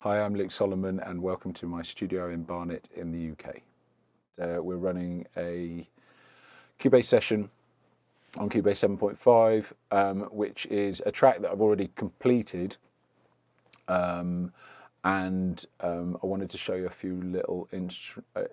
Hi, I'm Luke Solomon and welcome to my studio in Barnet in the UK. We're running a Cubase session on Cubase 7.5, which is a track that I've already completed, and I wanted to show you a few little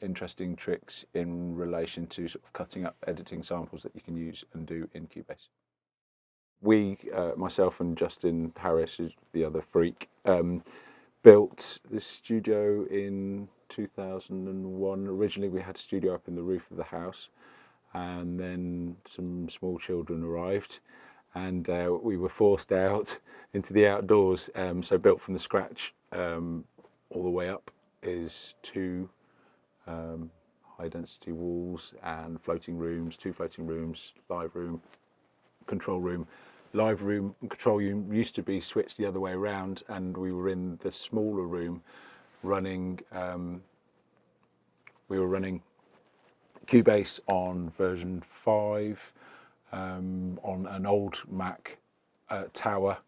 interesting tricks in relation to sort of cutting up editing samples that you can use and do in Cubase. Myself and Justin Harris, who's the other freak, built this studio in 2001. Originally we had a studio up in the roof of the house, and then some small children arrived and we were forced out into the outdoors. So built from the scratch, all the way up is two high density walls and floating rooms, two floating rooms, live room, control room. Live room and control room used to be switched the other way around, and we were in the smaller room running, we were running Cubase on version 5 on an old Mac tower,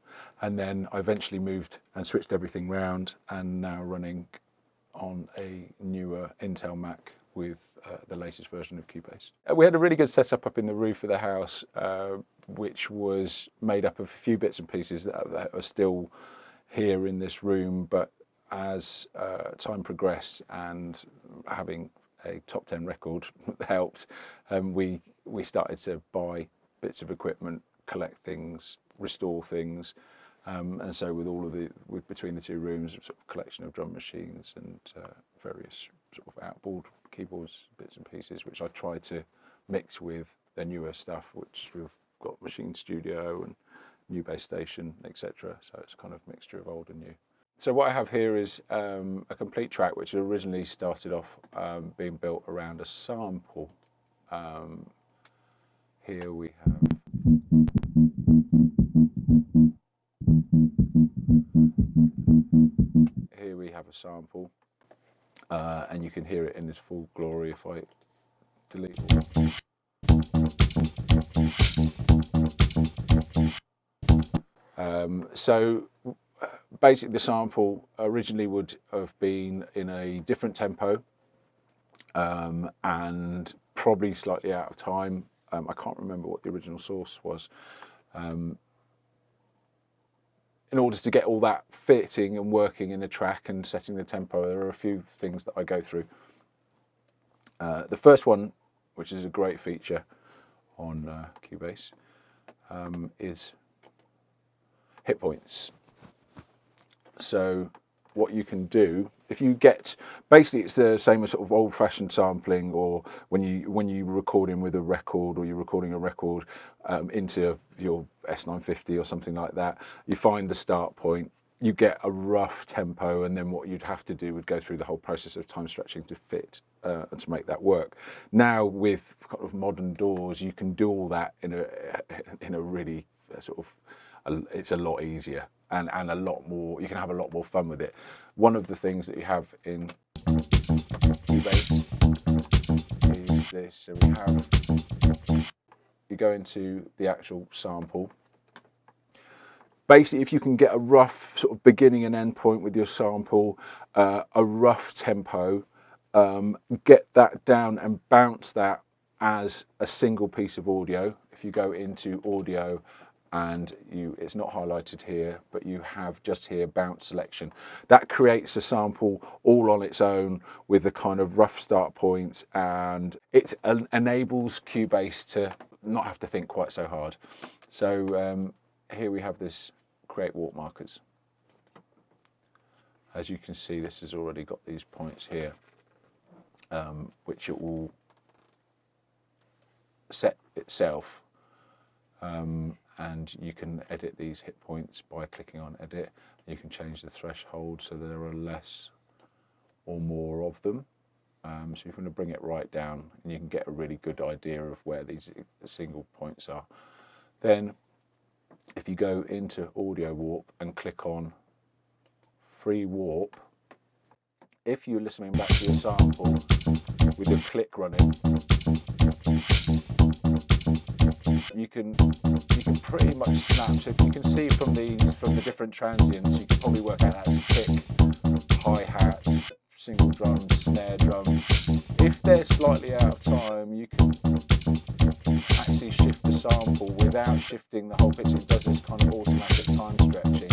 and then I eventually moved and switched everything round and now running on a newer Intel Mac with the latest version of Cubase. We had a really good setup up in the roof of the house, which was made up of a few bits and pieces that are still here in this room, but as time progressed and having a top 10 record helped, we started to buy bits of equipment, collect things, restore things, and so with all of between the two rooms, sort of collection of drum machines and various sort of outboard keyboards, bits and pieces, which I try to mix with the newer stuff, which we've got Machine Studio and New Bass Station, etc. So it's kind of a mixture of old and new. So what I have here is a complete track which originally started off being built around a sample. Here we have a sample, and you can hear it in its full glory if I delete all. So basically the sample originally would have been in a different tempo, and probably slightly out of time. I can't remember what the original source was. In order to get all that fitting and working in the track and setting the tempo, there are a few things that I go through. The first one, which is a great feature on Cubase, is hit points. So what you can do, if you get, basically it's the same as sort of old-fashioned sampling, or when you're recording with a record, or you're recording a record into your S950 or something like that, you find the start point, you get a rough tempo, and then what you'd have to do would go through the whole process of time stretching to fit and to make that work. Now with kind of modern DAWs, you can do all that in a really sort of, it's a lot easier and a lot more, you can have a lot more fun with it. One of the things that you have in Cubase is this. So you go into the actual sample. Basically, if you can get a rough sort of beginning and end point with your sample, a rough tempo, get that down and bounce that as a single piece of audio. If you go into audio, and it's not highlighted here, but you have just here bounce selection. That creates a sample all on its own with the kind of rough start points, and it enables Cubase to not have to think quite so hard. So here we have this create warp markers. As you can see, this has already got these points here, which it will set itself. And you can edit these hit points by clicking on edit. You can change the threshold so there are less or more of them. So you're going to bring it right down, and you can get a really good idea of where these single points are. Then if you go into audio warp and click on free warp, if you're listening back to your sample with your click running, you can pretty much snap. So if you can see from the different transients, you can probably work out that's a tick hi-hat, single drum, snare drum. If they're slightly out of time, you can actually shift the sample without shifting the whole pitch. It does this kind of automatic time stretching.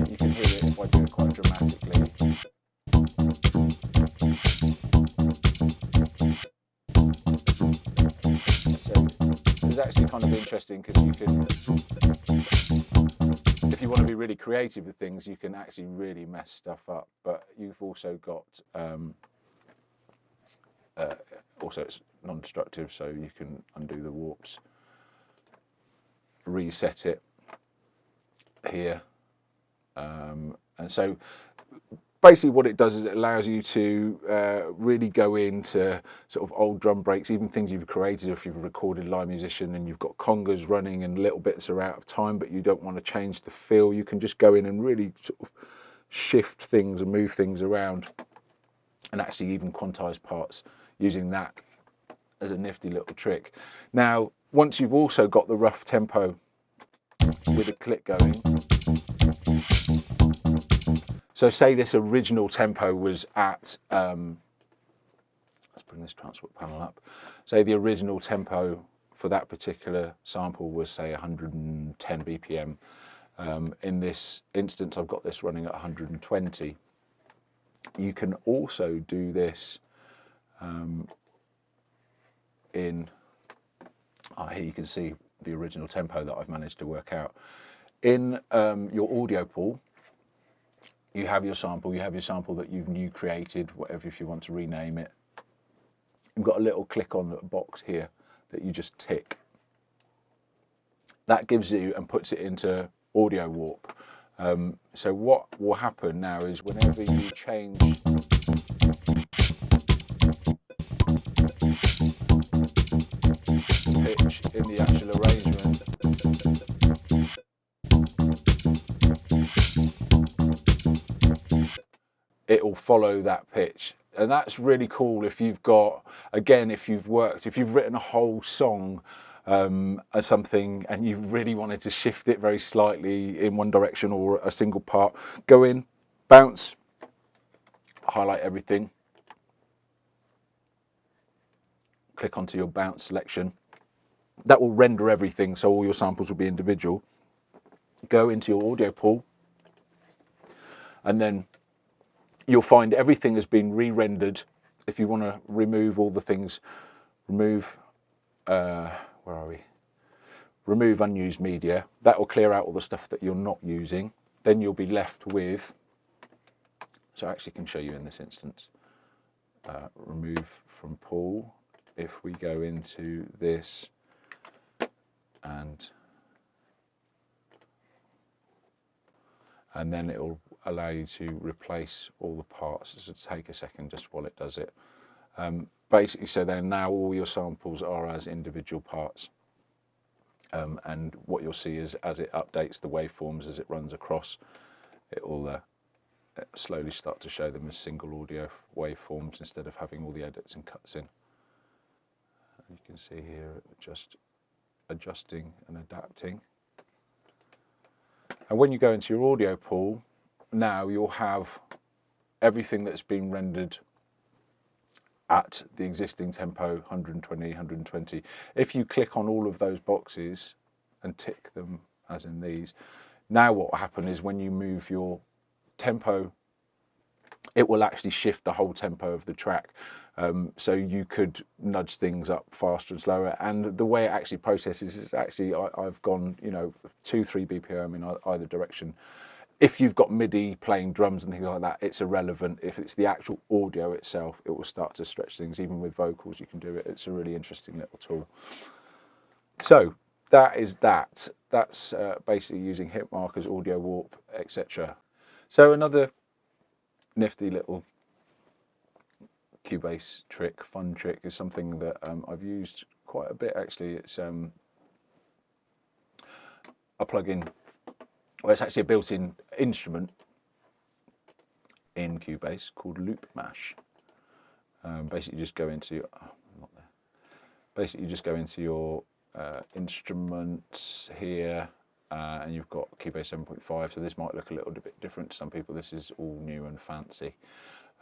You can hear it if I do it quite dramatically. So it's actually kind of interesting because you can, if you want to be really creative with things, you can actually really mess stuff up. But you've also got, also it's non-destructive, so you can undo the warps, reset it here. And so basically what it does is it allows you to really go into sort of old drum breaks, even things you've created. If you've recorded live musician and you've got congas running and little bits are out of time, but you don't want to change the feel, you can just go in and really sort of shift things and move things around, and actually even quantize parts using that as a nifty little trick. Now, once you've also got the rough tempo with a click going, so say this original tempo was at, let's bring this transport panel up. Say the original tempo for that particular sample was, say, 110 BPM. In this instance, I've got this running at 120. You can also do this here you can see the original tempo that I've managed to work out. In your audio pool, you have your sample that you've new created, whatever, if you want to rename it. You've got a little click on box here that you just tick. That gives you and puts it into audio warp. So what will happen now is whenever you change pitch in the actual arrangement, it will follow that pitch. And that's really cool if you've got, again, if you've written a whole song as something and you really wanted to shift it very slightly in one direction or a single part, go in, bounce, highlight everything, click onto your bounce selection. That will render everything, so all your samples will be individual. Go into your audio pool, and then you'll find everything has been re-rendered. If you want to remove all the things, remove, where are we? Remove unused media. That will clear out all the stuff that you're not using. Then you'll be left with, so I actually can show you in this instance, remove from pool. If we go into this and then it will allow you to replace all the parts. So take a second just while it does it. Basically, so then now all your samples are as individual parts. And what you'll see is as it updates the waveforms, as it runs across, it will slowly start to show them as single audio waveforms instead of having all the edits and cuts in. You can see here just adjusting and adapting. And when you go into your audio pool, now you'll have everything that's been rendered at the existing tempo, 120, 120. If you click on all of those boxes and tick them, as in these, now what will happen is when you move your tempo, it will actually shift the whole tempo of the track. So you could nudge things up faster and slower. And the way it actually processes is actually, I've gone, 2-3 BPM in either direction. If you've got MIDI playing drums and things like that, it's irrelevant. If it's the actual audio itself, it will start to stretch things. Even with vocals, you can do it. It's a really interesting little tool. So that is that. That's basically using hit markers, audio warp, etc. So another nifty little Cubase trick, fun trick, is something that I've used quite a bit actually. It's a plugin. Well, it's actually a built-in instrument in Cubase called LoopMash. Basically, just go into not there. Basically, just go into your instruments here, and you've got Cubase 7.5, so this might look a little bit different to some people. This is all new and fancy.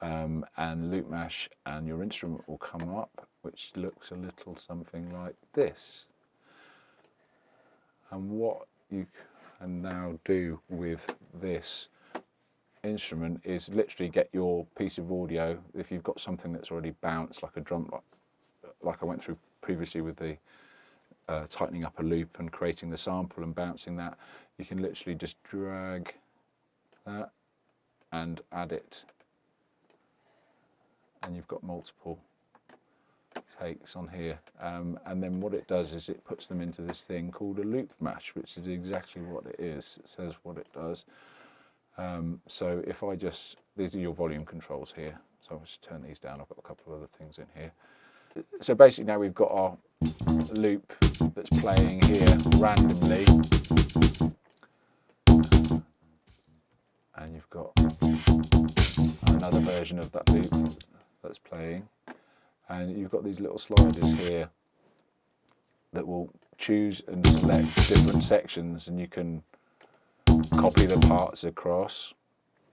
And LoopMash, and your instrument will come up, which looks a little something like this. And what you can now do with this instrument is literally get your piece of audio, if you've got something that's already bounced, like a drum, like I went through previously with the tightening up a loop and creating the sample and bouncing that, you can literally just drag that and add it, and you've got multiple takes on here, and then what it does is it puts them into this thing called a LoopMash, which is exactly what it is. It says what it does. So if I just, these are your volume controls here, so I'll just turn these down. I've got a couple of other things in here. So basically now we've got our loop that's playing here randomly, and you've got another version of that loop that's playing, and you've got these little sliders here that will choose and select different sections, and you can copy the parts across,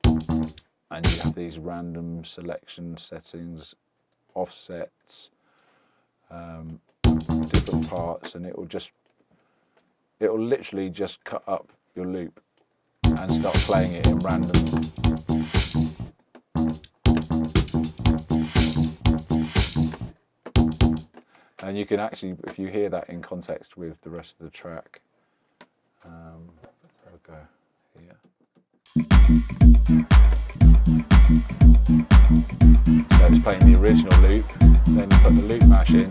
and you have these random selection settings, offsets, different parts, and it will literally just cut up your loop and start playing it in random. And you can actually, if you hear that in context with the rest of the track, I'll go here. So it's playing the original loop, then you put the LoopMash in.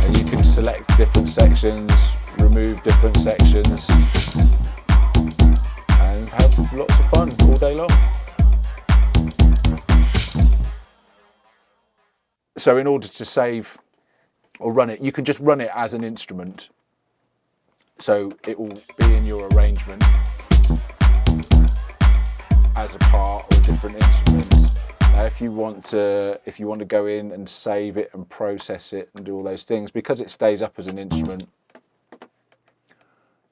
And you can select different sections, remove different sections, and have lots of fun all day long. So in order to save or run it, you can just run it as an instrument. So it will be in your arrangement as a part or a different instrument. If you want to go in and save it and process it and do all those things, because it stays up as an instrument,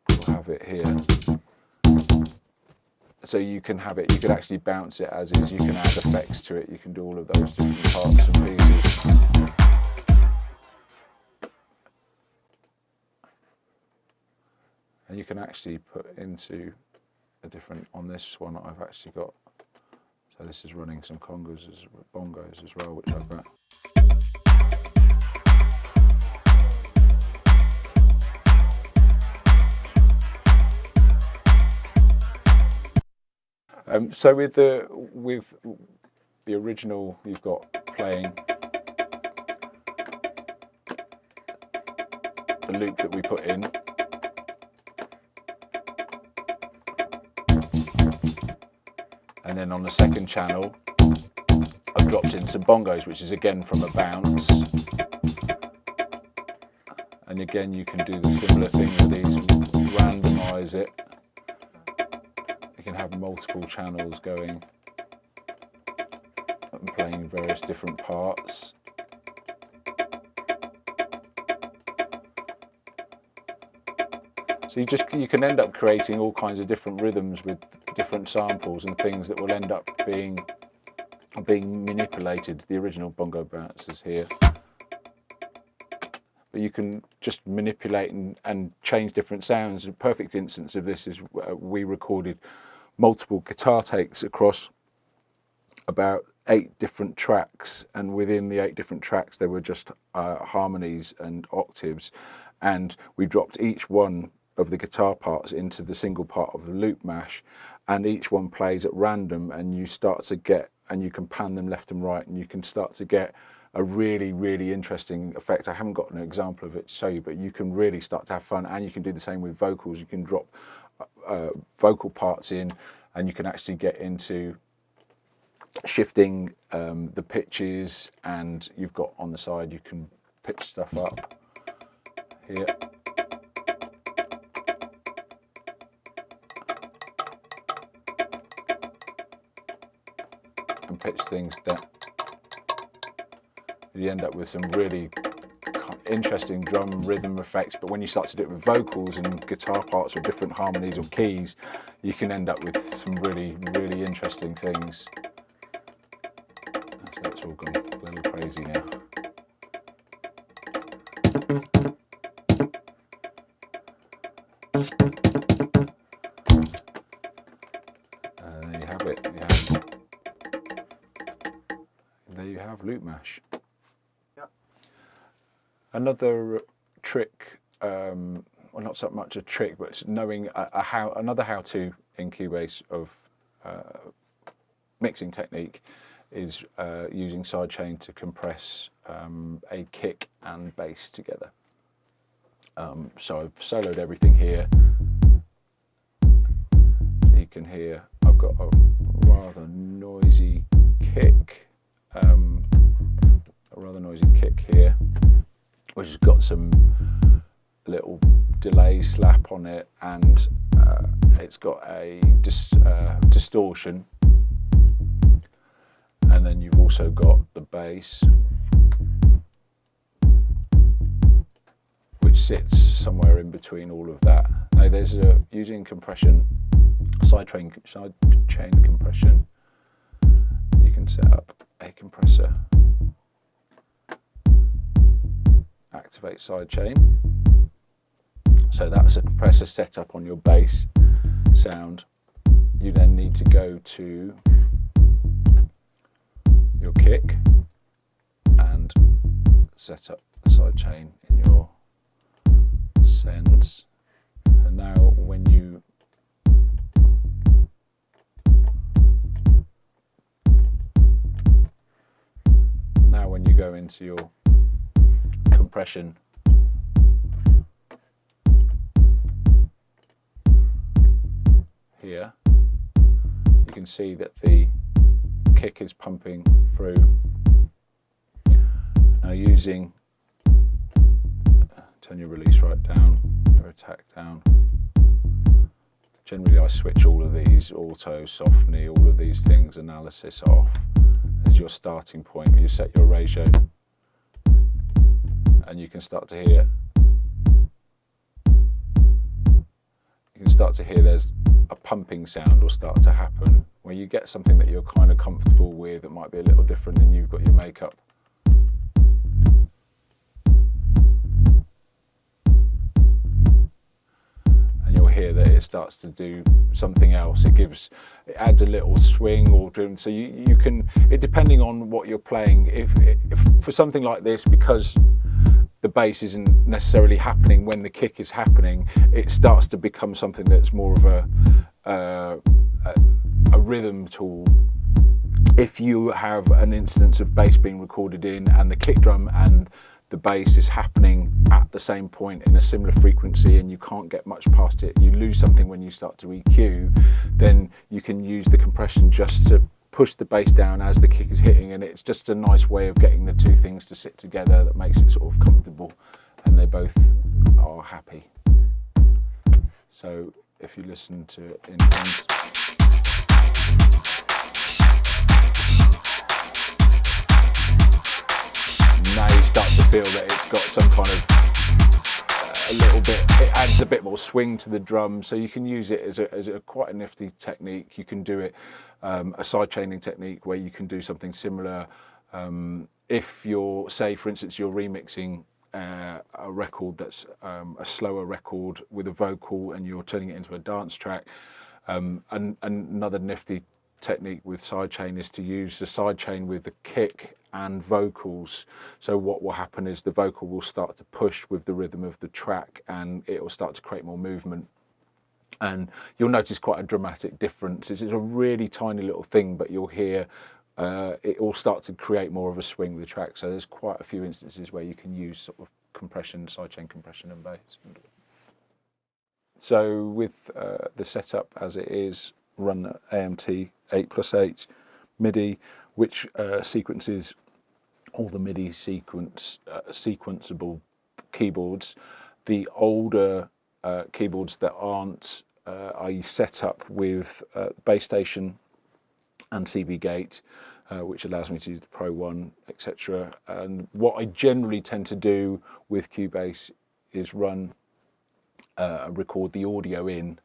we'll have it here. So you can have it, you can actually bounce it as is, you can add effects to it, you can do all of those different parts and pieces. And you can actually put into a different, on this one I've actually got, so this is running some bongos as well, which I've got. So with the original, you've got playing the loop that we put in, and then on the second channel I've dropped in some bongos, which is again from a bounce, and again you can do the similar thing with these, randomise it. You can have multiple channels going and playing various different parts. So you can end up creating all kinds of different rhythms with different samples and things that will end up being manipulated. The original bongo bouncers here. But you can just manipulate and change different sounds. A perfect instance of this is we recorded multiple guitar takes across about 8 different tracks, and within the 8 different tracks there were just harmonies and octaves, and we dropped each one of the guitar parts into the single part of the LoopMash, and each one plays at random, and you start to get, and you can pan them left and right, and you can start to get a really, really interesting effect. I haven't got an example of it to show you, but you can really start to have fun, and you can do the same with vocals. You can drop vocal parts in, and you can actually get into shifting the pitches, and you've got on the side you can pitch stuff up here. pitch things down, you end up with some really interesting drum rhythm effects. But when you start to do it with vocals and guitar parts or different harmonies or keys, you can end up with some really, really interesting things. So it's all gone a little crazy now. There you have it. There you have LoopMash. Yep. Another trick, well, not so much a trick, but it's knowing another how-to in Cubase of mixing technique is using sidechain to compress a kick and bass together. So I've soloed everything here. So you can hear I've got a rather noisy kick, here, which has got some little delay slap on it, and it's got a distortion, and then you've also got the bass, which sits somewhere in between all of that. Now there's using compression, sidechain compression, you can set up a compressor, activate sidechain. So that's a compressor set up on your bass sound. You then need to go to your kick and set up the sidechain in your sends. And now when you go into your compression, here you can see that the kick is pumping through. Now using, turn your release right down, your attack down. Generally I switch all of these, auto, soft knee, all of these things, analysis off as your starting point when you set your ratio, and you can start to hear, there's a pumping sound will start to happen where you get something that you're kind of comfortable with that might be a little different than you've got your makeup. And you'll hear that it starts to do something else. It adds a little swing or driven. So you can, depending on what you're playing, if for something like this, because the bass isn't necessarily happening when the kick is happening, it starts to become something that's more of a rhythm tool. If you have an instance of bass being recorded in and the kick drum and the bass is happening at the same point in a similar frequency and you can't get much past it, you lose something when you start to EQ, then you can use the compression just to push the bass down as the kick is hitting, and it's just a nice way of getting the two things to sit together that makes it sort of comfortable and they both are happy. So if you listen to it in now you start to feel that it's got some kind of a little bit, it adds a bit more swing to the drum, so you can use it as a quite a nifty technique. You can do it a sidechaining technique where you can do something similar. If you're, say for instance, you're remixing a record that's a slower record with a vocal and you're turning it into a dance track, and another nifty technique with sidechain is to use the sidechain with the kick and vocals. So what will happen is the vocal will start to push with the rhythm of the track and it will start to create more movement, and you'll notice quite a dramatic difference. It's a really tiny little thing, but you'll hear it all start to create more of a swing with the track. So there's quite a few instances where you can use sort of compression, sidechain compression and bass. So with the setup as it is, run AMT 8+8 MIDI, which sequences all the MIDI sequenceable keyboards. The older keyboards that aren't set up with Bass Station and CV Gate, which allows me to use the Pro One, etc. And what I generally tend to do with Cubase is record the audio in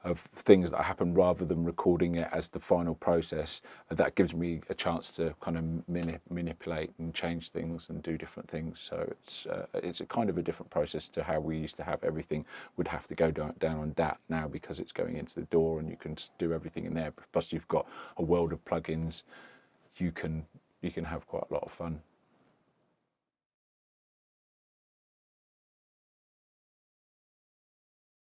of things that happen rather than recording it as the final process. That gives me a chance to kind of manipulate and change things and do different things. So it's a kind of a different process to how we used to have everything would have to go down on DAT now, because it's going into the DAW and you can do everything in there. Plus you've got a world of plugins. You can have quite a lot of fun